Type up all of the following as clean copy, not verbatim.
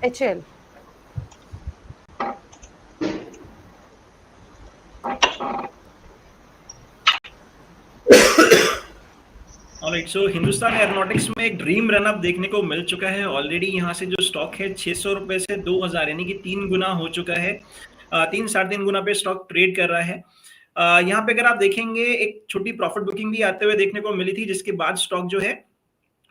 HAL। Alright, सो Hindustan aeronautics में एक dream run up देखने को मिल चुका है ऑलरेडी। यहाँ से जो स्टॉक है 600 रुपए से 2000 यानी कि 3 गुना हो चुका है। 3 साढ़े 3 गुना पे स्टॉक ट्रेड कर रहा है। यहाँ पे अगर आप देखेंगे एक छोटी प्रॉफिट बुकिंग भी आते हुए देखने को मिली थी, जिसके बाद स्टॉक जो है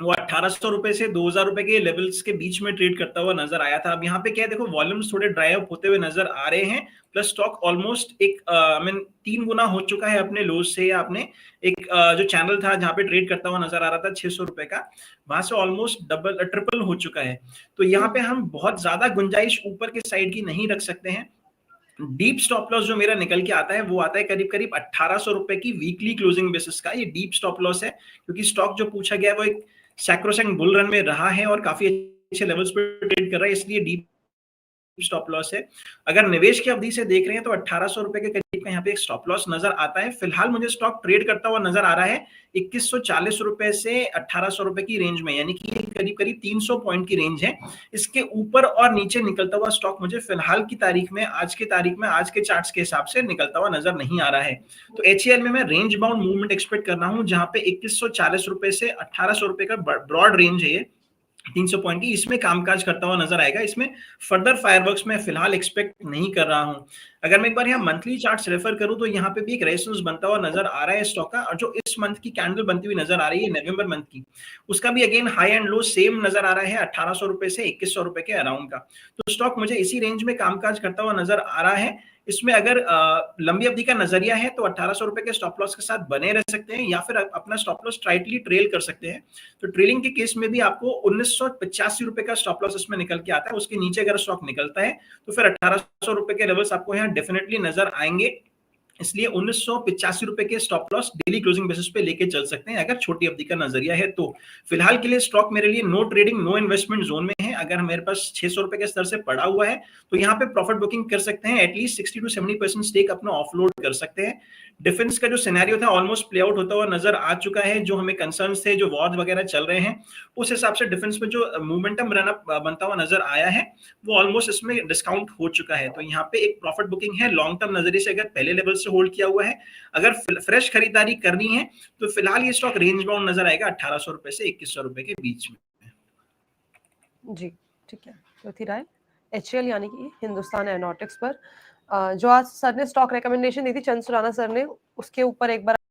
वो 1800 रुपए से 2000 रुपए के लेवल्स के बीच में ट्रेड करता हुआ नजर आया था। अब यहाँ पे क्या है, देखो वॉल्यूम्स थोड़े ड्राई अप होते हुए नजर आ रहे हैं, प्लस स्टॉक ऑलमोस्ट एक आई मीन 3 गुना हो चुका है अपने लोज से। या अपने एक जो चैनल था जहाँ पे ट्रेड करता हुआ नजर आ रहा था 600 रुपए का, वहां से ऑलमोस्ट डबल ट्रिपल हो चुका है। तो यहाँ पे हम बहुत ज्यादा गुंजाइश ऊपर के साइड की नहीं रख सकते हैं। डीप स्टॉप लॉस जो मेरा निकल के आता है वो आता है करीब करीब 1800 रुपए की वीकली क्लोजिंग बेसिस का। ये डीप स्टॉप लॉस है, क्योंकि स्टॉक जो पूछा गया है वो एक सैक्रोसैंक्ट बुल रन में रहा है और काफी अच्छे लेवल्स पे ट्रेड कर रहा है, इसलिए डीप स्टॉप लॉस है। अगर निवेश की अवधि से देख रहे हैं तो 1800 रुपए के करीब का यहाँ पे एक स्टॉप लॉस नजर आता है। फिलहाल मुझे स्टॉक ट्रेड करता हुआ नजर आ रहा है 2140 रुपए से 1800 रुपए की रेंज में, यानी कि करीब करीब 300 पॉइंट की रेंज है। इसके ऊपर और नीचे निकलता हुआ स्टॉक मुझे फिलहाल की तारीख में, आज के चार्ट्स के हिसाब से निकलता हुआ नजर नहीं आ रहा है। तो HAL में मैं रेंज बाउंड मूवमेंट एक्सपेक्ट कर रहा हूं, जहां पे 2140 रुपए से 1800 रुपए का ब्रॉड रेंज है ये 300 पॉइंट की, इसमें कामकाज करता हुआ नजर आएगा। इसमें फर्दर फायरवर्क्स में फिलहाल एक्सपेक्ट नहीं कर रहा हूं। अगर मैं एक बार यहाँ मंथली चार्ट्स रेफर करूं तो यहाँ पे भी एक रेजिस्टेंस बनता हुआ नजर आ रहा है स्टॉक का, और जो इस मंथ की कैंडल बनती हुई नजर आ रही है नवंबर मंथ की, उसका भी again high and low same नजर आ रहा है 1800 रुपए से 2100 रुपए के अराउंड का। तो स्टॉक मुझे इसी रेंज में कामकाज करता हुआ नजर आ रहा है। इसमें अगर लंबी अवधि का नजरिया है तो 1800 रुपए के स्टॉप लॉस के साथ बने रह सकते हैं, या फिर अपना स्टॉप लॉस स्ट्राइटली ट्रेल कर सकते हैं। तो ट्रेलिंग के केस में भी आपको 1985 रुपए का स्टॉप लॉस इसमें निकल के आता है। उसके नीचे अगर स्टॉक निकलता है तो फिर 1800 रुपए के लेवल्स आपको यहाँ डेफिनेटली नजर आएंगे। इसलिए 1985 रुपए के stop loss daily closing basis पे लेके चल सकते हैं अगर छोटी अवधि का नजरिया है तो। फिलहाल के लिए स्टॉक मेरे लिए no trading no investment zone में है। अगर मेरे पास 600 रुपए के स्तर से पड़ा हुआ है तो यहाँ पे प्रॉफिट बुकिंग कर सकते हैं, एटलीस्ट 60 to 70% स्टेक अपना ऑफलोड कर सकते हैं। डिफेंस का जो सिनेरियो था ऑलमोस्ट प्ले आउट होता हुआ नजर आ चुका है। जो हमें कंसर्न्स थे, जो वॉर वगैरह चल रहे हैं, उस हिसाब से डिफेंस में जो मोमेंटम रन अप बनता हुआ नजर आया है वो ऑलमोस्ट इसमें डिस्काउंट हो चुका है। तो यहाँ पे एक प्रॉफिट बुकिंग है लॉन्ग टर्म नजरिए से, अगर पहले लेवल से होल्ड किया हुआ है। अगर फ्रेश खरीदारी करनी है तो फिलहाल ये स्टॉक रेंज बाउंड नजर आएगा 1800 रुपए से 2100 रुपए के बीच में। जी ठीक है, तो थी राय HAL यानी कि हिंदुस्तान एरोनॉटिक्स पर। जो आज सर ने स्टॉक रिकमेंडेशन दी थी, चंद सुराना सर ने, उसके ऊपर एक बार